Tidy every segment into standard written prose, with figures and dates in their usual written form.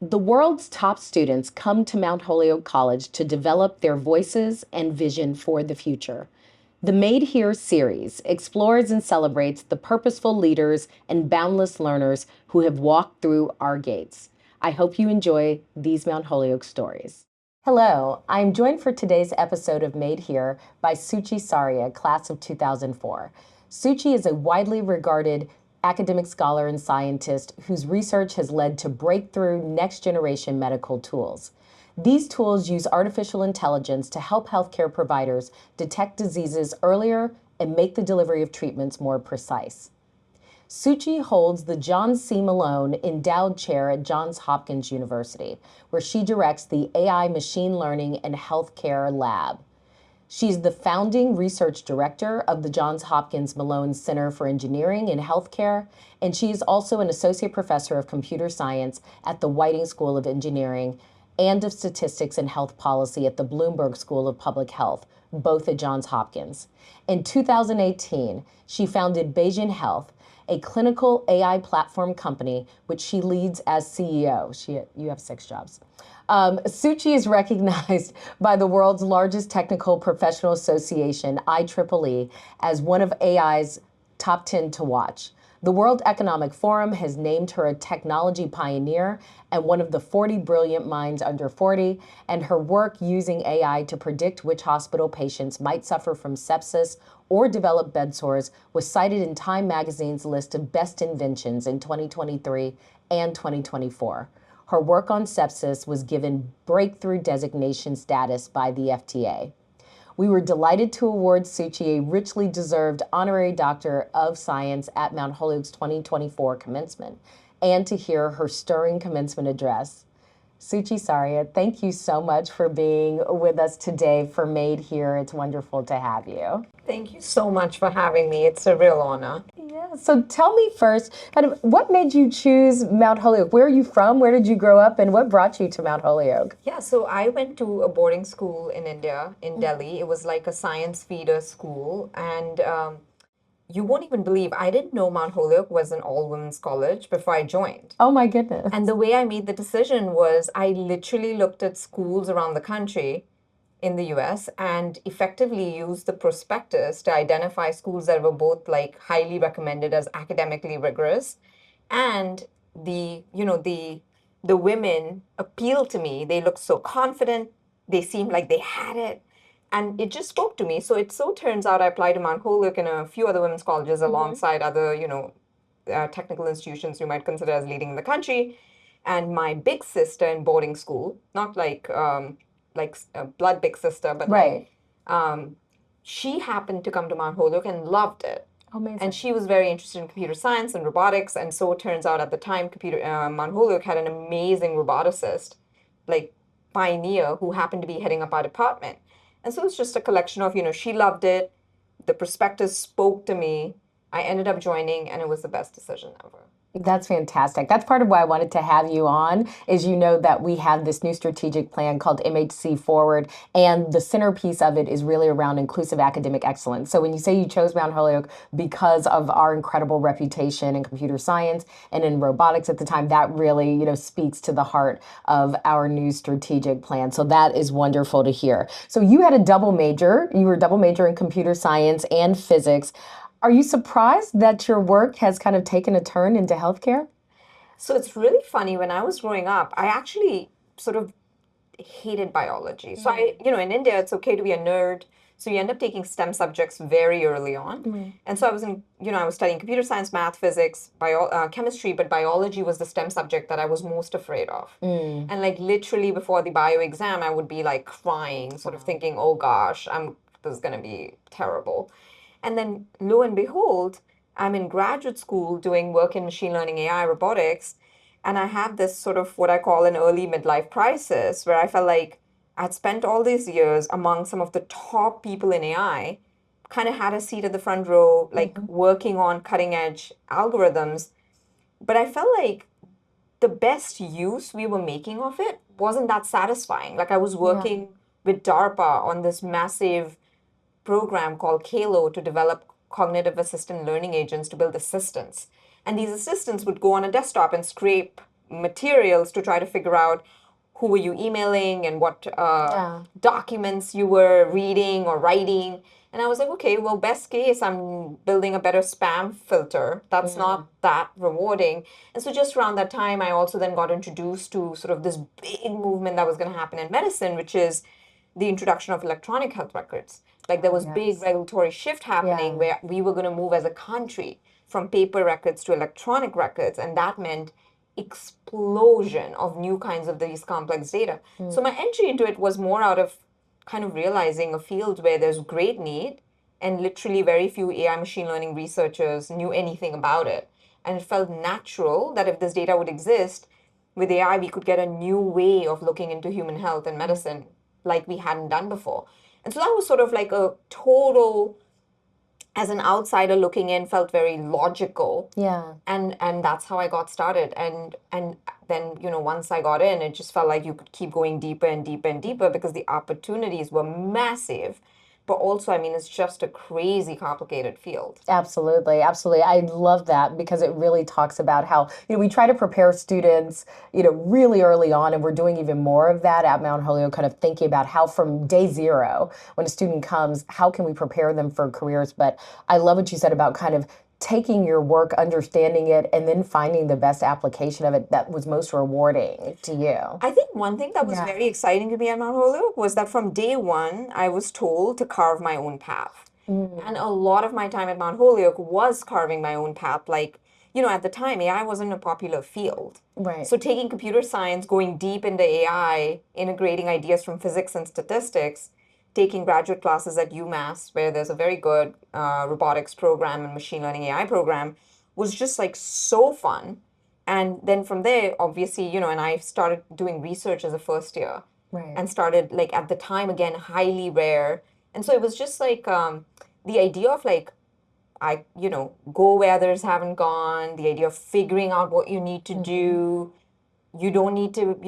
The world's top students come to Mount Holyoke College to develop their voices and vision for the future. The Made Here series explores and celebrates the purposeful leaders and boundless learners who have walked through our gates. I hope you enjoy these Mount Holyoke stories. Hello, I'm joined for today's episode of Made Here by Suchi Saria, class of 2004. Suchi is a widely regarded academic scholar and scientist whose research has led to breakthrough next-generation medical tools. These tools use artificial intelligence to help healthcare providers detect diseases earlier and make the delivery of treatments more precise. Suchi holds the John C. Malone Endowed Chair at Johns Hopkins University, where she directs the AI Machine Learning and Healthcare Lab. She's the founding research director of the Johns Hopkins Malone Center for Engineering and Healthcare, and she is also an associate professor of computer science at the Whiting School of Engineering and of Statistics and Health Policy at the Bloomberg School of Public Health, both at Johns Hopkins. In 2018, she founded Bayesian Health, a clinical AI platform company, which she leads as CEO. You have 6 jobs. Suchi is recognized by the world's largest technical professional association, IEEE, as one of AI's top 10 to watch. The World Economic Forum has named her a technology pioneer and one of the 40 brilliant minds under 40, and her work using AI to predict which hospital patients might suffer from sepsis or develop bed sores was cited in Time magazine's list of best inventions in 2023 and 2024. Her work on sepsis was given breakthrough designation status by the FDA. We were delighted to award Suchi a richly deserved honorary Doctor of Science at Mount Holyoke's 2024 commencement, and to hear her stirring commencement address. Suchi Saria, thank you so much for being with us today for Made Here. It's wonderful to have you. Thank you so much for having me. It's a real honor. Yeah, so tell me first, what made you choose Mount Holyoke? Where are you from? Where did you grow up? And what brought you to Mount Holyoke? Yeah, so I went to a boarding school in India, in Delhi. It was like a science feeder school. And you won't even believe, I didn't know Mount Holyoke was an all-women's college before I joined. Oh my goodness. And the way I made the decision was I literally looked at schools around the country in the US and effectively used the prospectus to identify schools that were both like highly recommended as academically rigorous, and the women appealed to me. They looked so confident, they seemed like they had it, and it just spoke to me. So it so turns out I applied to Mount Holyoke and a few other women's colleges alongside other technical institutions you might consider as leading in the country. And my big sister in boarding school, not like a blood big sister, but Right. she happened to come to Mount Holyoke and loved it. Amazing. And she was very interested in computer science and robotics. And so it turns out at the time, Mount Holyoke had an amazing roboticist, like pioneer, who happened to be heading up our department. And so it's just a collection of, she loved it. The prospectus spoke to me. I ended up joining, and it was the best decision ever. That's fantastic. That's part of why I wanted to have you on, is that we have this new strategic plan called MHC Forward, and the centerpiece of it is really around inclusive academic excellence. So when you say you chose Mount Holyoke because of our incredible reputation in computer science and in robotics at the time, that really, speaks to the heart of our new strategic plan. So that is wonderful to hear. So you had a double major. You were a double major in computer science and physics. Are you surprised that your work has kind of taken a turn into healthcare? So it's really funny. When I was growing up, I actually sort of hated biology. So in India, it's okay to be a nerd. So you end up taking STEM subjects very early on. And so I was studying computer science, math, physics, chemistry, but biology was the STEM subject that I was most afraid of. And like literally before the bio exam, I would be like crying, sort of thinking, oh gosh, this is going to be terrible. And then lo and behold, I'm in graduate school doing work in machine learning, AI, robotics, and I have this sort of what I call an early midlife crisis, where I felt like I'd spent all these years among some of the top people in AI, kind of had a seat at the front row, like working on cutting edge algorithms. But I felt like the best use we were making of it wasn't that satisfying. Like I was working with DARPA on this massive program called Kalo to develop cognitive assistant learning agents to build assistants. And these assistants would go on a desktop and scrape, materials to try to figure out who were you emailing and what Yeah. documents you were reading or writing. And I was like, okay, well, best case, I'm building a better spam filter. That's not that rewarding. And so just around that time, I also then got introduced to sort of this big movement that was going to happen in medicine, which is the introduction of electronic health records. Like there Oh, was big yes. regulatory shift happening Yeah. where we were going to move as a country from paper records to electronic records, and that meant explosion of new kinds of these complex data. So my entry into it was more out of kind of realizing a field where there's great need and literally very few AI machine learning researchers knew anything about it. And it felt natural that if this data would exist, with AI, we could get a new way of looking into human health and medicine like we hadn't done before. And so that was sort of like a total, as an outsider looking in, felt very logical. Yeah. And that's how I got started. And then, once I got in, it just felt like you could keep going deeper and deeper and deeper because the opportunities were massive. But also, I mean, it's just a crazy complicated field. Absolutely, absolutely. I love that because it really talks about how, we try to prepare students, really early on, and we're doing even more of that at Mount Holyoke, kind of thinking about how from day zero, when a student comes, how can we prepare them for careers? But I love what you said about kind of taking your work, understanding it, and then finding the best application of it that was most rewarding to you. I think one thing that was Yeah. very exciting to me at Mount Holyoke was that from day one, I was told to carve my own path. And a lot of my time at Mount Holyoke was carving my own path. Like, at the time, AI wasn't a popular field. Right. So taking computer science, going deep into AI, integrating ideas from physics and statistics, taking graduate classes at UMass, where there's a very good robotics program and machine learning AI program, was just like so fun. And then from there, obviously, and I started doing research as a first year Right. and started like at the time again, highly rare. And so it was just like the idea of like, go where others haven't gone, the idea of figuring out what you need to do. You don't need to,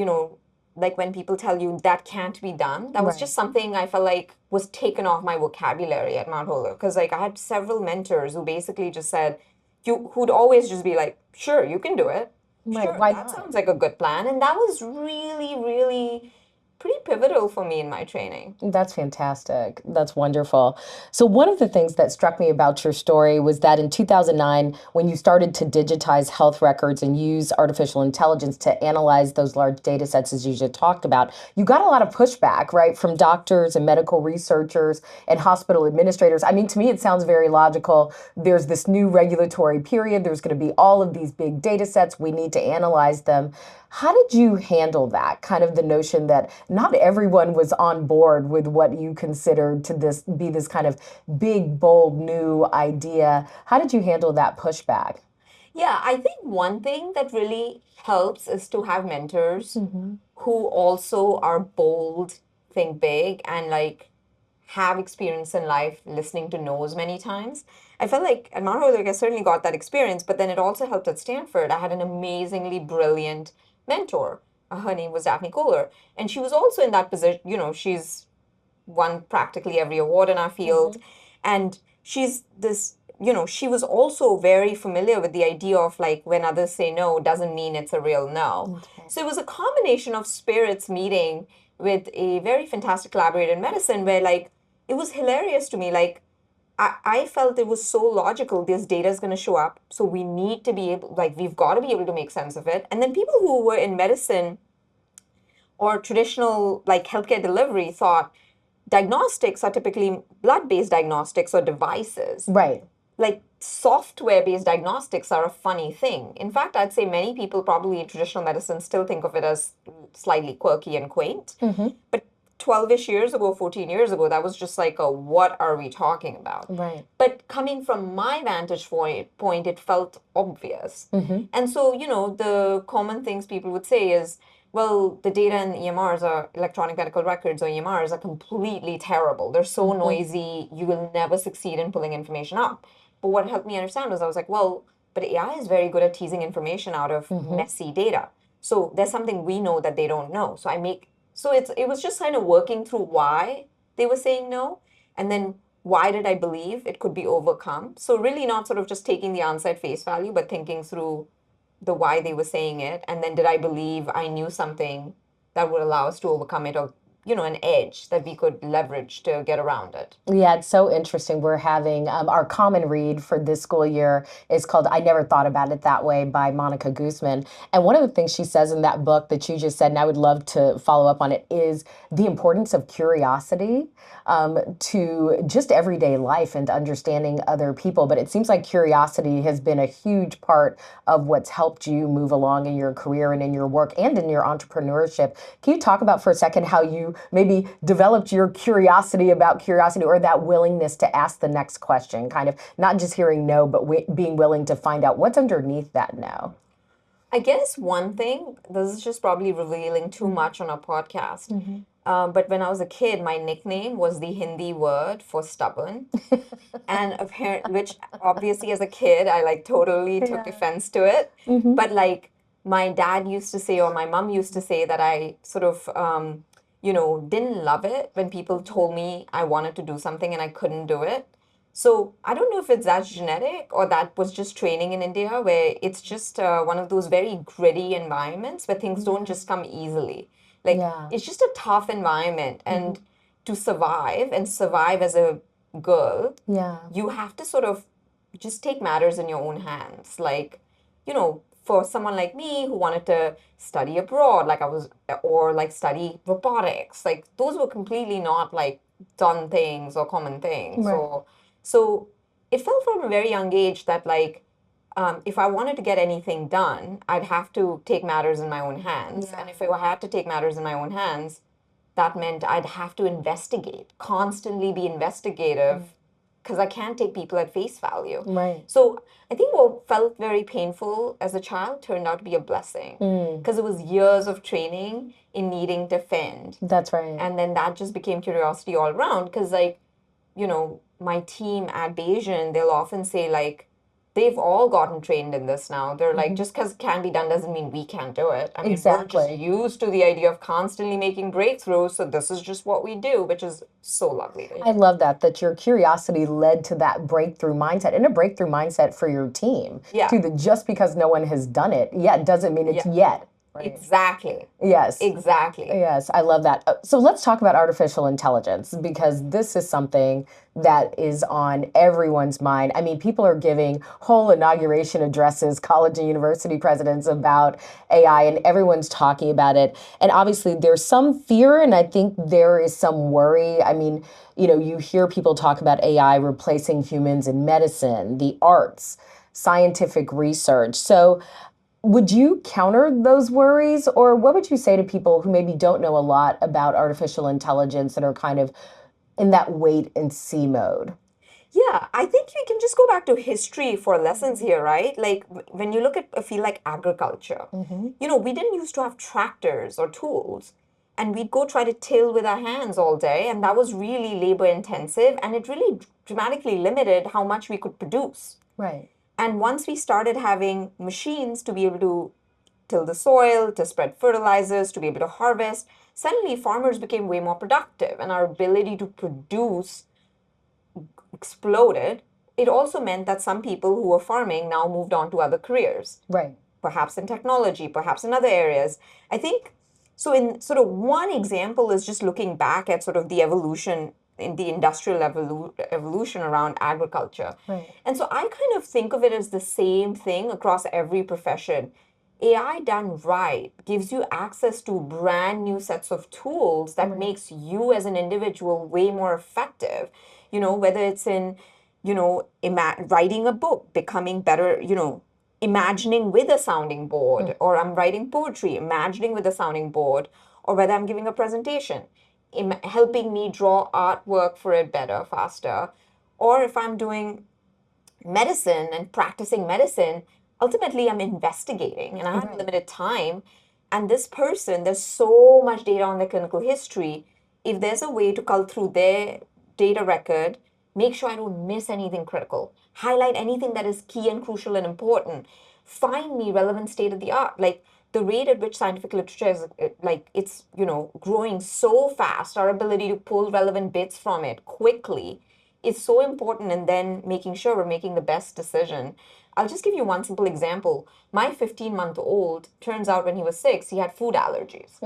like when people tell you that can't be done, that was Right. just something I felt like was taken off my vocabulary at Mount Holyoke. Because like I had several mentors who basically just said, who'd always just be like, sure, you can do it. Right. Sure, Why that not? sounds like a good plan. And that was really, really pretty pivotal for me in my training. That's fantastic. That's wonderful. So, one of the things that struck me about your story was that in 2009, when you started to digitize health records and use artificial intelligence to analyze those large data sets, as you just talked about, you got a lot of pushback, right, from doctors and medical researchers and hospital administrators. I mean, to me, it sounds very logical. There's this new regulatory period, there's going to be all of these big data sets, we need to analyze them. How did you handle that? Kind of the notion that not everyone was on board with what you considered to be this kind of big, bold, new idea. How did you handle that pushback? Yeah, I think one thing that really helps is to have mentors who also are bold, think big, and like have experience in life listening to no's many times. I felt like at Mount Holyoke, I certainly got that experience, but then it also helped at Stanford. I had an amazingly brilliant mentor. Her name was Daphne Kohler. And she was also in that position, she's won practically every award in our field. And she's this, she was also very familiar with the idea of like when others say no doesn't mean it's a real no. So it was a combination of spirits meeting with a very fantastic collaborator in medicine where like it was hilarious to me. Like I felt it was so logical. This data is going to show up. So we need to be able, like, we've got to be able to make sense of it. And then people who were in medicine or traditional like healthcare delivery thought diagnostics are typically blood-based diagnostics or devices. Right. Like software-based diagnostics are a funny thing. In fact, I'd say many people probably in traditional medicine still think of it as slightly quirky and quaint. But 12-ish years ago, 14 years ago, that was just like a what are we talking about? Right. But coming from my vantage point, it felt obvious. And so, the common things people would say is, well, the data in EMRs or electronic medical records or EMRs are completely terrible. They're so noisy, you will never succeed in pulling information up. But what helped me understand was I was like, well, but AI is very good at teasing information out of messy data. So there's something we know that they don't know. So it was just kind of working through why they were saying no, and then why did I believe it could be overcome. So really not sort of just taking the answer at face value, but thinking through the why they were saying it, and then did I believe I knew something that would allow us to overcome it, or an edge that we could leverage to get around it. Yeah, it's so interesting. We're having our common read for this school year is called I Never Thought About It That Way by Monica Guzman. And one of the things she says in that book that you just said, and I would love to follow up on it, is the importance of curiosity to just everyday life and understanding other people. But it seems like curiosity has been a huge part of what's helped you move along in your career and in your work and in your entrepreneurship. Can you talk about for a second how you maybe developed your curiosity about curiosity, or that willingness to ask the next question, kind of not just hearing no, but being willing to find out what's underneath that no? I guess one thing, this is just probably revealing too much on our podcast, but when I was a kid, my nickname was the Hindi word for stubborn. And apparently, which obviously as a kid, I like totally took offense to it. But like my dad used to say, or my mom used to say, that I sort of, didn't love it when people told me I wanted to do something and I couldn't do it. So I don't know if it's that genetic or that was just training in India, where it's just one of those very gritty environments where things don't just come easily. Like Yeah. it's just a tough environment, and to survive and survive as a girl, Yeah. you have to sort of just take matters in your own hands. Like, for someone like me who wanted to study abroad, like I was, or like study robotics, like those were completely not like done things or common things. Right. So it felt from a very young age that like, if I wanted to get anything done, I'd have to take matters in my own hands. Yeah. And if I had to take matters in my own hands, that meant I'd have to investigate, constantly be investigative, because I can't take people at face value. Right. So I think what felt very painful as a child turned out to be a blessing, because it was years of training in needing to fend. That's right. And then that just became curiosity all around, because like, my team at Bayesian, they'll often say like, they've all gotten trained in this now. They're like, just because it can be done doesn't mean we can't do it. I mean, we're just Exactly. used to the idea of constantly making breakthroughs, so this is just what we do, which is so lovely to I hear. love that your curiosity led to that breakthrough mindset, and a breakthrough mindset for your team. Yeah. Too, that just because no one has done it yet doesn't mean it's Yeah. yet. Right. Exactly. Yes. Exactly. Yes, I love that. So let's talk about artificial intelligence, because this is something that is on everyone's mind. I mean, people are giving whole inauguration addresses, college and university presidents, about AI, and everyone's talking about it. And obviously, there's some fear, and I think there is some worry. I mean, you hear people talk about AI replacing humans in medicine, the arts, scientific research. So would you counter those worries, or what would you say to people who maybe don't know a lot about artificial intelligence that are kind of in that wait and see mode? Yeah, I think we can just go back to history for lessons here, right? Like when you look at a field like agriculture, we didn't used to have tractors or tools, and we'd go try to till with our hands all day, and that was really labor intensive, and it really dramatically limited how much we could produce. Right. And once we started having machines to be able to till the soil, to spread fertilizers, to be able to harvest, suddenly farmers became way more productive, and our ability to produce exploded. It also meant that some people who were farming now moved on to other careers, Right. perhaps in technology, perhaps in other areas. I think so. In sort of one example is just looking back at sort of the evolution in the industrial evolution around agriculture. Right. And so I kind of think of it as the same thing across every profession. AI done right gives you access to brand new sets of tools that makes you as an individual way more effective. Whether it's in, writing a book, becoming better, imagining with a sounding board, or I'm writing poetry, imagining with a sounding board, or whether I'm giving a presentation, helping me draw artwork for it better, faster, or if I'm doing medicine and practicing medicine, ultimately I'm investigating and I have limited time. And this person, there's so much data on their clinical history. If there's a way to cull through their data record, make sure I don't miss anything critical, highlight anything that is key and crucial and important, find me relevant state of the art. Like the rate at which scientific literature is like it's growing so fast, our ability to pull relevant bits from it quickly is so important, and then making sure we're making the best decision. I'll just give you one simple example. My 15-month-old, turns out when he was 6, he had food allergies.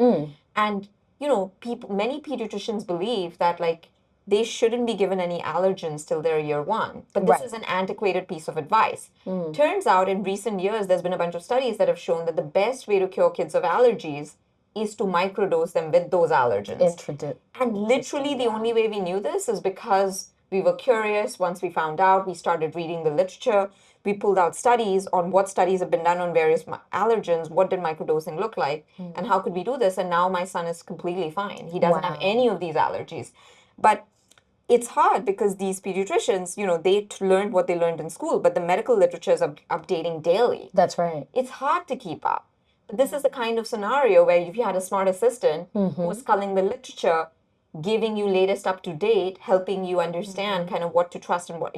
And, many pediatricians believe that, like, they shouldn't be given any allergens till they're year 1. But this Right. is an antiquated piece of advice. Turns out in recent years, there's been a bunch of studies that have shown that the best way to cure kids of allergies is to microdose them with those allergens. And literally the only way we knew this is because we were curious. Once we found out, we started reading the literature. We pulled out studies on what studies have been done on various allergens, what did microdosing look like, and how could we do this. And now my son is completely fine. He doesn't have Wow. any of these allergies. But it's hard because these pediatricians, they learned what they learned in school, but the medical literature is updating daily. That's right. It's hard to keep up. But this is the kind of scenario where if you had a smart assistant who was culling the literature, giving you latest up to date, helping you understand kind of what to trust and what,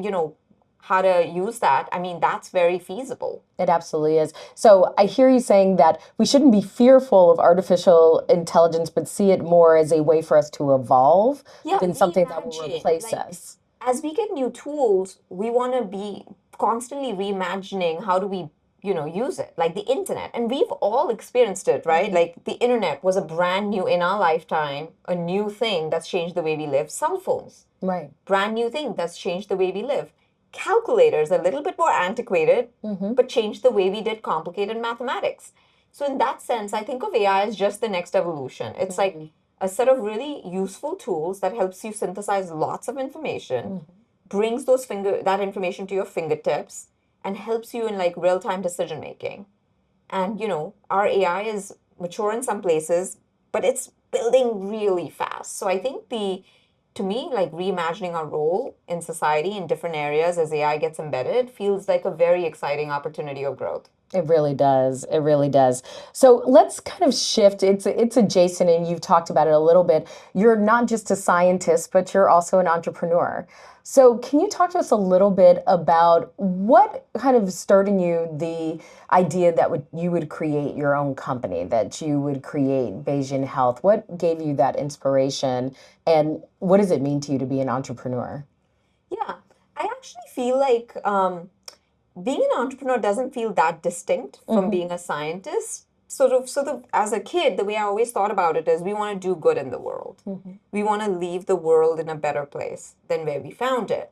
how to use that, I mean, that's very feasible. It absolutely is. So I hear you saying that we shouldn't be fearful of artificial intelligence, but see it more as a way for us to evolve than something that will Reimagine. replace Like, us. as we get new tools, we want to be constantly reimagining how do we, use it, like the internet. And we've all experienced it, right? Like the internet was a brand new in our lifetime, a new thing that's changed the way we live. Cell phones, Right. brand new thing that's changed the way we live. Calculators, a little bit more antiquated, but changed the way we did complicated mathematics. So in that sense, I think of AI as just the next evolution. It's like a set of really useful tools that helps you synthesize lots of information, brings that information to your fingertips, and helps you in like real-time decision making. And our AI is mature in some places, but it's building really fast. So I think to me, like reimagining our role in society in different areas as AI gets embedded feels like a very exciting opportunity of growth. It really does. It really does. So let's kind of shift. It's adjacent, and you've talked about it a little bit. You're not just a scientist, but you're also an entrepreneur. So can you talk to us a little bit about what kind of stirred in you the idea that you would create your own company, that you would create Bayesian Health? What gave you that inspiration, and what does it mean to you to be an entrepreneur? Yeah, I actually feel like being an entrepreneur doesn't feel that distinct from being a scientist. Sort of, as a kid, the way I always thought about it is we want to do good in the world. We want to leave the world in a better place than where we found it.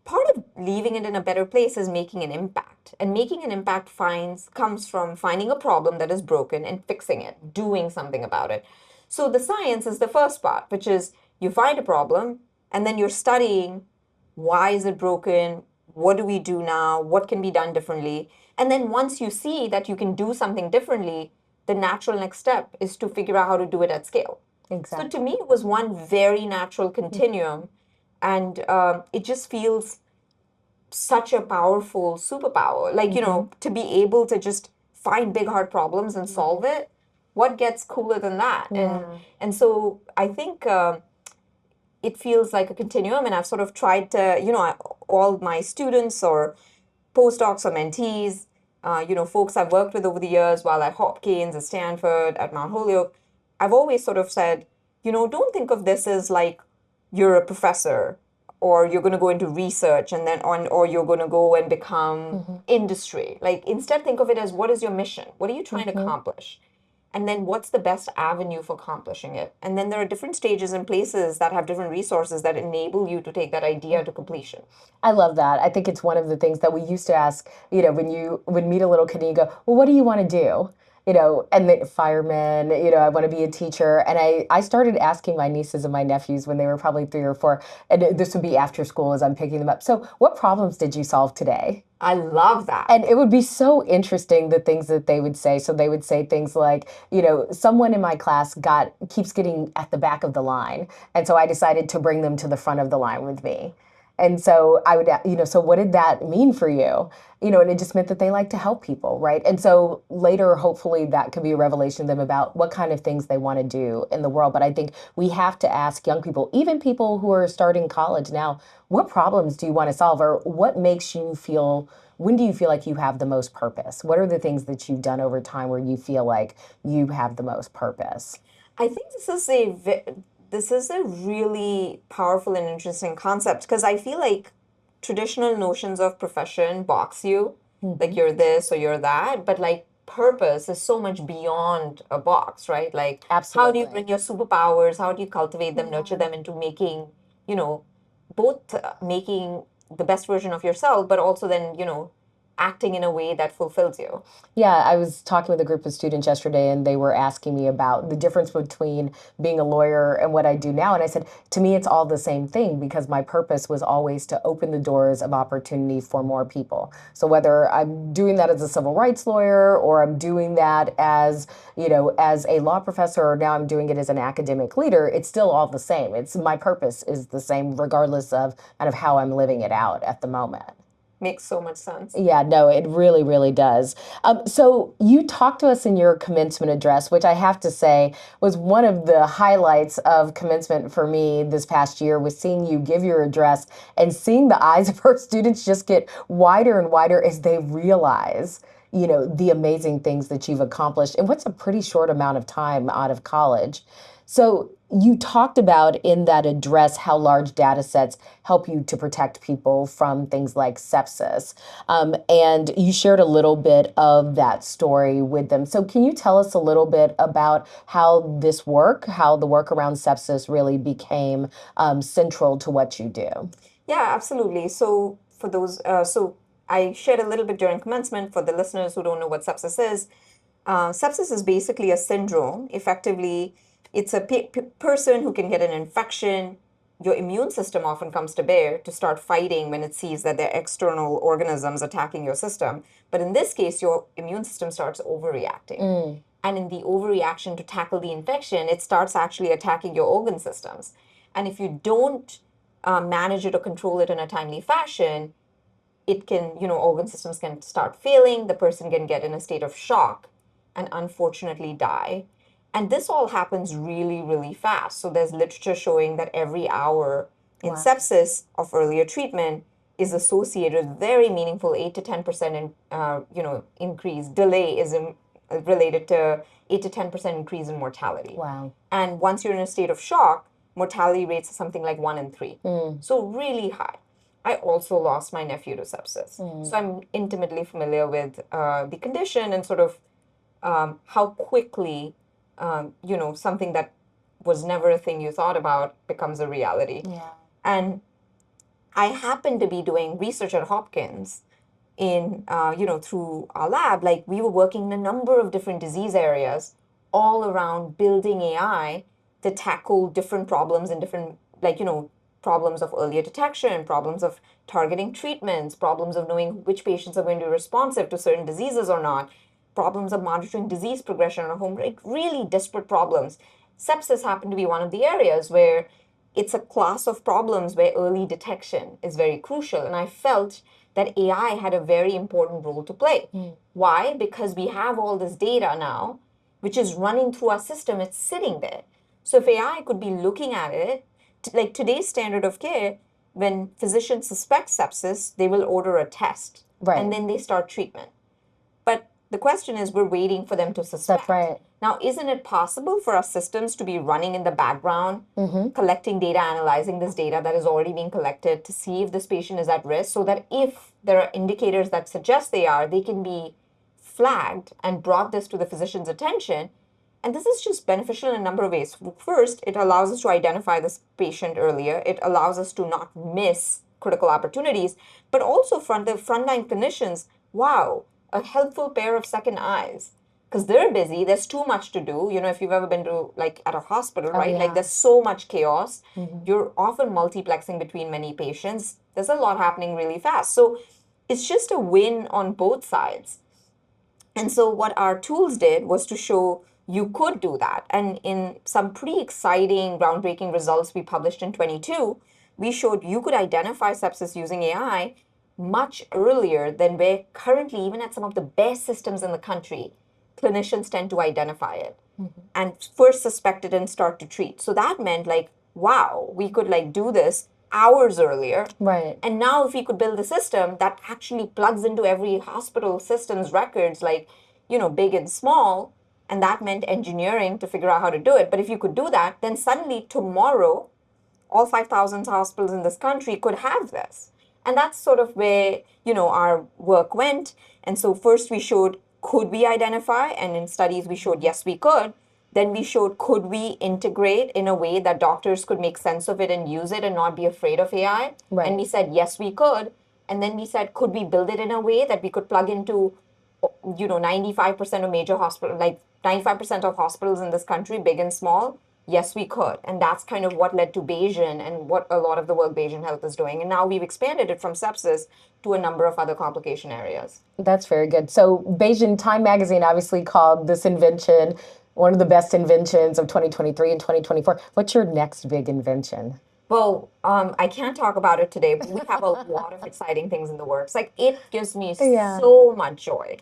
Part of leaving it in a better place is making an impact. And making an impact comes from finding a problem that is broken and fixing it, doing something about it. So the science is the first part, which is you find a problem and then you're studying why is it broken? What do we do now? What can be done differently? And then once you see that you can do something differently, the natural next step is to figure out how to do it at scale. So to me, it was one very natural continuum. And it just feels such a powerful superpower. Like, to be able to just find big, hard problems and solve it, what gets cooler than that? And so I think it feels like a continuum. And I've sort of tried to, all my students or postdocs or mentees, folks I've worked with over the years while at Hopkins, at Stanford, at Mount Holyoke, I've always sort of said, don't think of this as like you're a professor or you're going to go into research and then or you're going to go and become industry. Like instead, think of it as what is your mission? What are you trying to accomplish? And then what's the best avenue for accomplishing it? And then there are different stages and places that have different resources that enable you to take that idea to completion. I love that. I think it's one of the things that we used to ask, when you would meet a little kid and you go, well, what do you want to do? And the firemen, I want to be a teacher. And I started asking my nieces and my nephews when they were probably 3 or 4, and this would be after school as I'm picking them up. So what problems did you solve today? I love that. And it would be so interesting, the things that they would say. So they would say things like, someone in my class keeps getting at the back of the line. And so I decided to bring them to the front of the line with me. And so I would, so what did that mean for you? And it just meant that they like to help people, right? And so later, hopefully that could be a revelation to them about what kind of things they want to do in the world. But I think we have to ask young people, even people who are starting college now, what problems do you want to solve, or what makes you feel, when do you feel like you have the most purpose? What are the things that you've done over time where you feel like you have the most purpose? I think this is a really powerful and interesting concept because I feel like traditional notions of profession box you. like you're this or you're that, but like purpose is so much beyond a box, right? Like how do you Absolutely. bring your superpowers, how do you cultivate them, nurture them into making, you know, both making the best version of yourself, but also then, acting in a way that fulfills you. Yeah, I was talking with a group of students yesterday and they were asking me about the difference between being a lawyer and what I do now. And I said, to me, it's all the same thing because my purpose was always to open the doors of opportunity for more people. So whether I'm doing that as a civil rights lawyer or I'm doing that as, as a law professor or now I'm doing it as an academic leader, it's still all the same. It's my purpose is the same regardless of kind of how I'm living it out at the moment. Makes so much sense. Yeah, no, it really, really does. So you talked to us in your commencement address, which I have to say was one of the highlights of commencement for me this past year was seeing you give your address and seeing the eyes of our students just get wider and wider as they realize, the amazing things that you've accomplished in what's a pretty short amount of time out of college. So you talked about in that address how large data sets help you to protect people from things like sepsis. And you shared a little bit of that story with them. So can you tell us a little bit about how how the work around sepsis really became central to what you do? Yeah, absolutely. So for those, so I shared a little bit during commencement for the listeners who don't know what sepsis is. Sepsis is basically a syndrome. Effectively, it's a person who can get an infection. Your immune system often comes to bear to start fighting when it sees that there are external organisms attacking your system. But in this case, your immune system starts overreacting. And in the overreaction to tackle the infection, it starts actually attacking your organ systems. And if you don't manage it or control it in a timely fashion, it can, organ systems can start failing, the person can get in a state of shock and unfortunately die. And this all happens really, really fast. So there's literature showing that every hour in Wow. sepsis of earlier treatment is associated with very meaningful 8 to 10% increase. Delay is related to 8 to 10% increase in mortality. Wow. And once you're in a state of shock, mortality rates are something like 1 in 3. So really high. I also lost my nephew to sepsis. So I'm intimately familiar with the condition and sort of how quickly, something that was never a thing you thought about becomes a reality. Yeah. And I happened to be doing research at Hopkins in, through our lab. Like we were working in a number of different disease areas all around building AI to tackle different problems and different, problems of earlier detection, problems of targeting treatments, problems of knowing which patients are going to be responsive to certain diseases or not, problems of monitoring disease progression at home, like really disparate problems. Sepsis happened to be one of the areas where it's a class of problems where early detection is very crucial. And I felt that AI had a very important role to play. Why? Because we have all this data now, which is running through our system, it's sitting there. So if AI could be looking at it, like today's standard of care, when physicians suspect sepsis, they will order a test. Right. And then they start treatment. But the question is, we're waiting for them to suspect. That's right. Now, isn't it possible for our systems to be running in the background, collecting data, analyzing this data that is already being collected to see if this patient is at risk, so that if there are indicators that suggest they are, they can be flagged and brought this to the physician's attention? And this is just beneficial in a number of ways. First, it allows us to identify this patient earlier. It allows us to not miss critical opportunities, but also from the frontline clinicians, wow, a helpful pair of second eyes. Because they're busy, there's too much to do. If you've ever been to, like, at a hospital, right? yeah. Like, there's so much chaos. You're often multiplexing between many patients. There's a lot happening really fast. So it's just a win on both sides. And so what our tools did was to show you could do that. And in some pretty exciting, groundbreaking results we published in 22, we showed you could identify sepsis using AI much earlier than where currently, even at some of the best systems in the country, clinicians tend to identify it and first suspect it and start to treat. So that meant like, wow, we could like do this hours earlier. Right. And now if we could build a system that actually plugs into every hospital system's records, like, big and small, and that meant engineering to figure out how to do it. But if you could do that, then suddenly tomorrow, all 5,000 hospitals in this country could have this. And that's sort of where, our work went. And so first we showed, could we identify? And in studies, we showed, yes, we could. Then we showed, could we integrate in a way that doctors could make sense of it and use it and not be afraid of AI? Right. And we said, yes, we could. And then we said, could we build it in a way that we could plug into 95% of major hospitals, like 95% of hospitals in this country, big and small? Yes, we could. And that's kind of what led to Bayesian and what a lot of the work Bayesian Health is doing. And now we've expanded it from sepsis to a number of other complication areas. That's very good. So, Bayesian Time Magazine obviously called this invention one of the best inventions of 2023 and 2024. What's your next big invention? Well, I can't talk about it today, but we have a lot of exciting things in the works. Like, it gives me Yeah. so much joy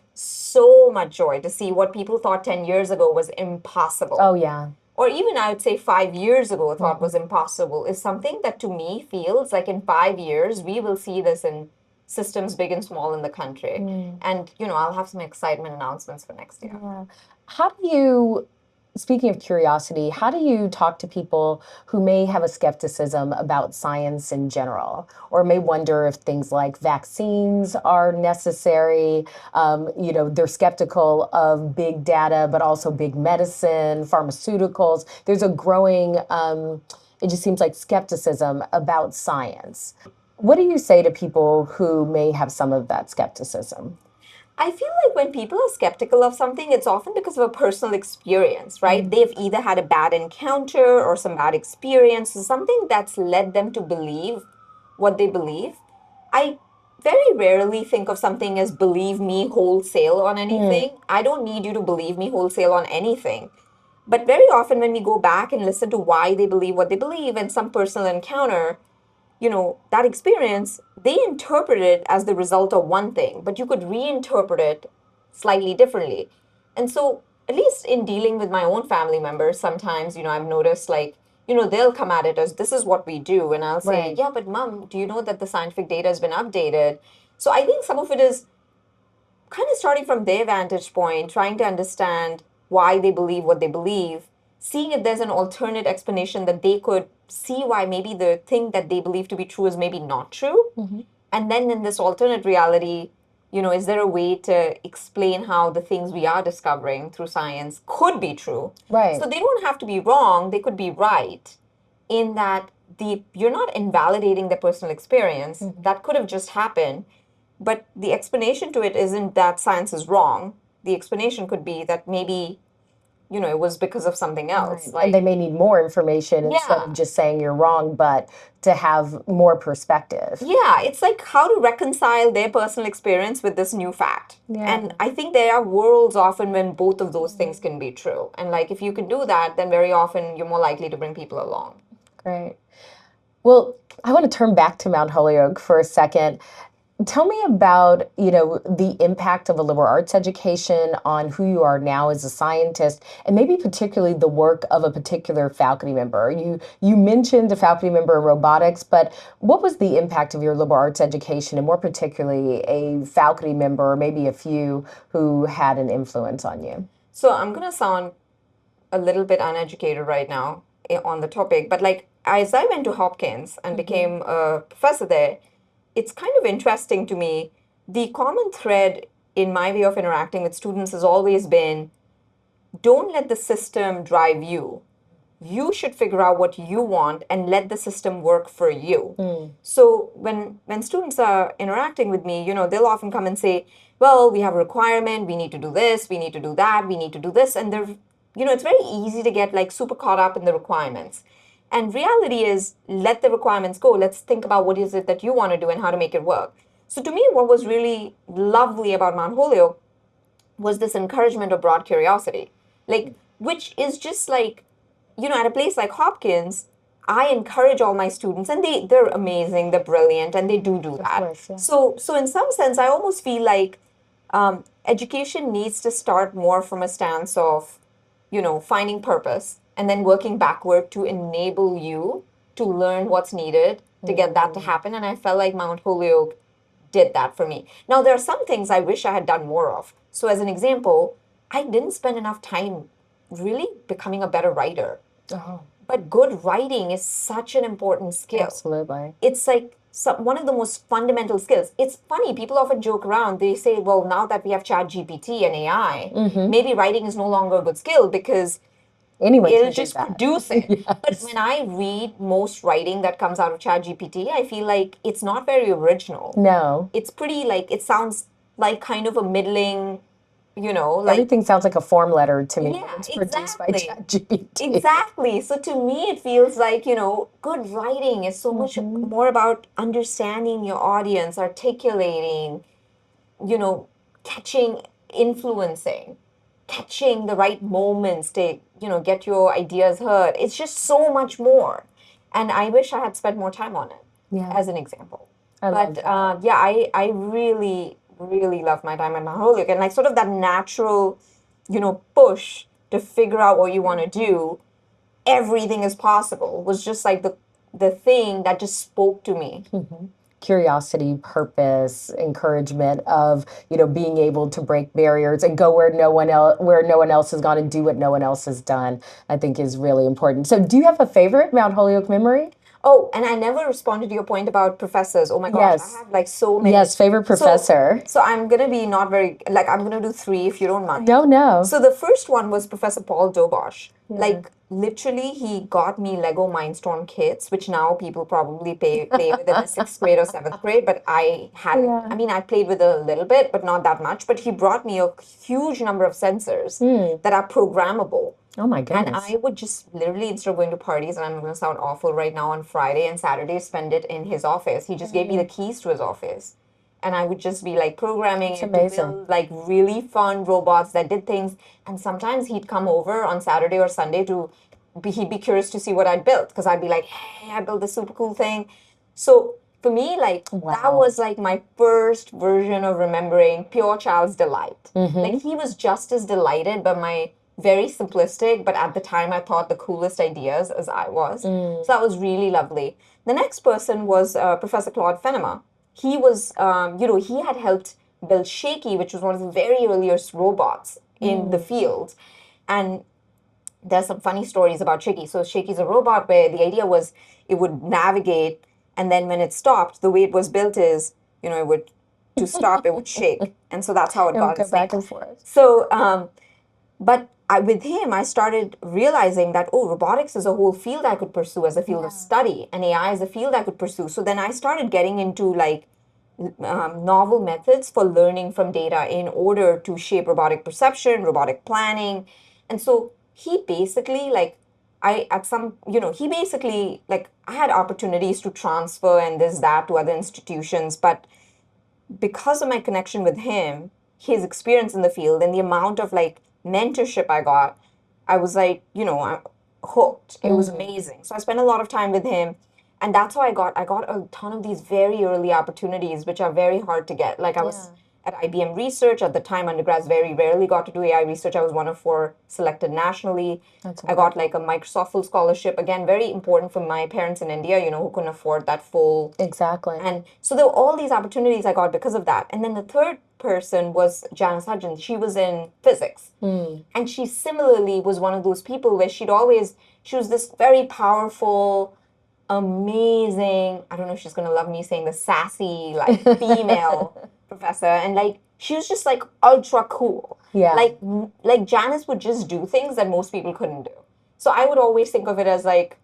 to see what people thought 10 years ago was impossible. Oh, yeah. Or even I would say 5 years ago thought was impossible, is something that to me feels like in 5 years we will see this in systems big and small in the country. And I'll have some excitement announcements for next year. Yeah. How do you, speaking of curiosity, how do you talk to people who may have a skepticism about science in general, or may wonder if things like vaccines are necessary? They're skeptical of big data, but also big medicine, pharmaceuticals. There's a growing, it just seems like skepticism about science. What do you say to people who may have some of that skepticism? I feel like when people are skeptical of something, it's often because of a personal experience, right? They've either had a bad encounter or some bad experience, or something that's led them to believe what they believe. I very rarely think of something as believe me wholesale on anything. I don't need you to believe me wholesale on anything. But very often, when we go back and listen to why they believe what they believe and some personal encounter, that experience, they interpret it as the result of one thing, but you could reinterpret it slightly differently. And so, at least in dealing with my own family members, sometimes, I've noticed like, they'll come at it as this is what we do. And I'll say, Right. yeah, but mom, do you know that the scientific data has been updated? So I think some of it is kind of starting from their vantage point, trying to understand why they believe what they believe, seeing if there's an alternate explanation that they could see why maybe the thing that they believe to be true is maybe not true. And then in this alternate reality, is there a way to explain how the things we are discovering through science could be true? Right. So they don't have to be wrong, they could be right in that you're not invalidating the personal experience. That could have just happened. But the explanation to it isn't that science is wrong. The explanation could be that maybe, it was because of something else. And they Like, may need more information instead yeah. of just saying you're wrong, but to have more perspective. Yeah, it's like how to reconcile their personal experience with this new fact. Yeah. And I think there are worlds often when both of those things can be true. And like if you can do that, then very often you're more likely to bring people along. Great. Well, I want to turn back to Mount Holyoke for a second. Tell me about, the impact of a liberal arts education on who you are now as a scientist, and maybe particularly the work of a particular faculty member. You mentioned a faculty member in robotics, but what was the impact of your liberal arts education, and more particularly a faculty member, or maybe a few, who had an influence on you? So I'm going to sound a little bit uneducated right now on the topic, but like as I went to Hopkins and became a professor there, it's kind of interesting to me. The common thread in my way of interacting with students has always been don't let the system drive you. You should figure out what you want and let the system work for you. So when students are interacting with me, they'll often come and say, well, we have a requirement, we need to do this, we need to do that, we need to do this. And it's very easy to get like super caught up in the requirements. And reality is, let the requirements go. Let's think about what is it that you want to do and how to make it work. So to me, what was really lovely about Mount Holyoke was this encouragement of broad curiosity, like which is just like, at a place like Hopkins, I encourage all my students, and they're amazing, they're brilliant, and they do that. course, yeah. So in some sense, I almost feel like education needs to start more from a stance of, finding purpose and then working backward to enable you to learn what's needed to get that to happen. And I felt like Mount Holyoke did that for me. Now, there are some things I wish I had done more of. So, as an example, I didn't spend enough time really becoming a better writer. Oh, But good writing is such an important skill. absolutely. It's like one of the most fundamental skills. It's funny, people often joke around. They say, well, now that we have Chat GPT and AI, maybe writing is no longer a good skill because Anyone it'll can do just that. produce it. But Yes. when I read most writing that comes out of Chat GPT, I feel like it's not very original. No. It's pretty like, it sounds like kind of a middling, like, Everything sounds like a form letter to me when yeah, it's produced by exactly. ChatGPT. Exactly. So to me, it feels like, good writing is so much more about understanding your audience, articulating, you know, catching, influencing, catching the right moments to, get your ideas heard. It's just so much more. And I wish I had spent more time on it, Yeah, as an example. I love But that. yeah, I really, really love my time at Mount Holyoke. And like sort of that natural, push to figure out what you want to do, everything is possible, was just like the thing that just spoke to me. Curiosity, purpose, encouragement of, being able to break barriers and go where no one else has gone and do what no one else has done, I think is really important. So do you have a favorite Mount Holyoke memory? Oh, and I never responded to your point about professors. Oh my gosh, I Yes. have like so many. Yes, favorite So, professor. so I'm gonna be not very like I'm gonna do three if you don't mind. No, no. So the first one was Professor Paul Dobosh. Yeah. Like literally, he got me Lego Mindstorm kits, which now people probably play with in the sixth grade or seventh grade. But I hadn't. Yeah. I mean, I played with it a little bit, but not that much. But he brought me a huge number of sensors that are programmable. Oh my And goodness. I would just literally, instead of going to parties, and I'm going to sound awful right now, on Friday and Saturday, spend it in his office. He just gave me the keys to his office. And I would just be like programming It's it to amazing. build like really fun robots that did things. And sometimes he'd come over on Saturday or Sunday he'd be curious to see what I'd built. Because I'd be like, hey, I built this super cool thing. So for me, like that Wow. was like my first version of remembering pure child's delight. Like he was just as delighted by my very simplistic, but at the time I thought the coolest ideas as I was. So that was really lovely. The next person was Professor Claude Fenema. He was, he had helped build Shaky, which was one of the very earliest robots in the field. And there's some funny stories about Shaky. So Shaky's a robot where the idea was it would navigate, and then when it stopped, the way it was built is, it would to stop, it would shake, and so that's how it It would got go its name. back and forth. So, but with him, I started realizing that, oh, robotics is a whole field I could pursue as a field of study, and AI is a field I could pursue. So then I started getting into like novel methods for learning from data in order to shape robotic perception, robotic planning. And so he basically, like, he basically, like, I had opportunities to transfer and this, that to other institutions, but because of my connection with him, his experience in the field, and the amount of like mentorship I got, I was like, I'm hooked. It was amazing. So I spent a lot of time with him, and that's how I got a ton of these very early opportunities, which are very hard to get. Like I was at IBM Research at the time. Undergrads very rarely got to do AI research. I was one of four selected nationally. That's I got like a Microsoft full scholarship. Again, very important for my parents in India, who couldn't afford that full. Exactly. And so there were all these opportunities I got because of that. And then the third person was Janice Hudgens. She was in physics. And she similarly was one of those people where she was this very powerful, amazing, I don't know if she's going to love me saying the sassy, like female professor. And like, she was just like ultra cool. Yeah. Like Janice would just do things that most people couldn't do. So I would always think of it as like,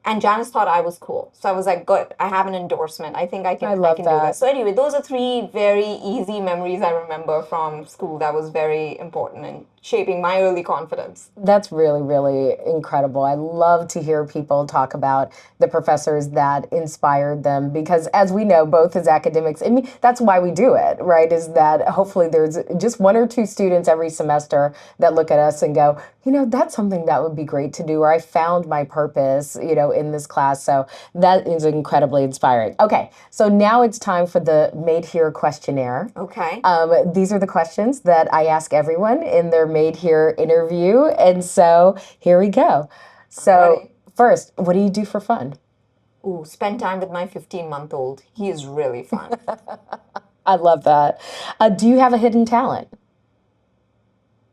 and Janice thought I was cool. So I was like, good, I have an endorsement. I think I I I love can do that. this. So anyway, those are three very easy memories I remember from school that was very important in shaping my early confidence. That's really, really incredible. I love to hear people talk about the professors that inspired them because, as we know, both as academics, I mean, that's why we do it, right? Is that hopefully there's just one or two students every semester that look at us and go, that's something that would be great to do, or I found my purpose, in this class. So that is incredibly inspiring. Okay, so now it's time for the Made Here questionnaire. Okay. These are the questions that I ask everyone in their Made Here interview. And so here we go. So, first, what do you do for fun? Ooh, spend time with my 15-month-old. He is really fun. I love that. Do you have a hidden talent?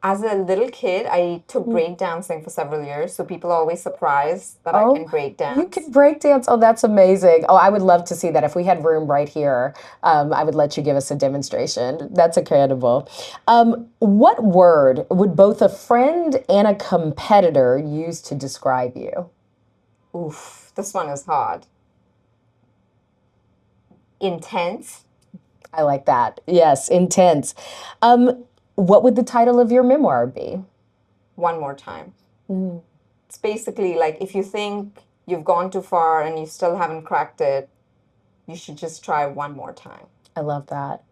As a little kid, I took break dancing for several years, so people are always surprised that I Oh, can break you dance. can break dance. Oh, that's amazing. Oh, I would love to see that. If we had room right here, I would let you give us a demonstration. That's incredible. What word would both a friend and a competitor use to describe you? Oof, this one is hard. Intense. I like that. Yes, intense. Um, what would the title of your memoir be? One more time. Mm, It's basically like if you think you've gone too far and you still haven't cracked it, you should just try one more time. I love that.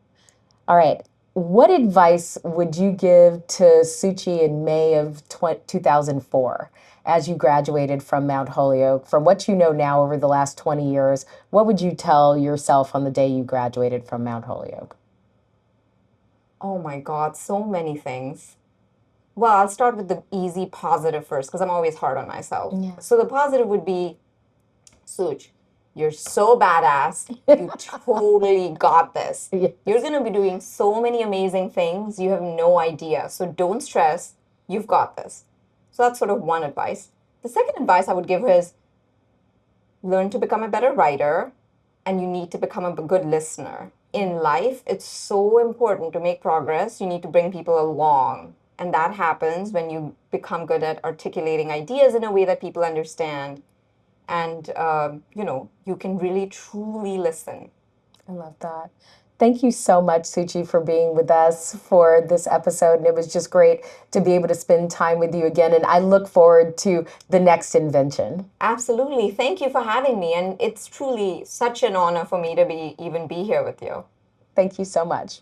All right. What advice would you give to Suchi in May of 2004 as you graduated from Mount Holyoke? From what you know now over the last 20 years, what would you tell yourself on the day you graduated from Mount Holyoke? Oh my God, so many things. Well, I'll start with the easy positive first because I'm always hard on myself. Yeah. So the positive would be, Such, you're so badass. You totally got this. Yes. You're going to be doing so many amazing things. You have no idea. So don't stress. You've got this. So that's sort of one advice. The second advice I would give her is learn to become a better writer, and you need to become a good listener. In life, it's so important to make progress. You need to bring people along. And that happens when you become good at articulating ideas in a way that people understand. And, you can really truly listen. I love that. Thank you so much, Suchi, for being with us for this episode. And it was just great to be able to spend time with you again. And I look forward to the next invention. Absolutely. Thank you for having me. And it's truly such an honor for me to be here with you. Thank you so much.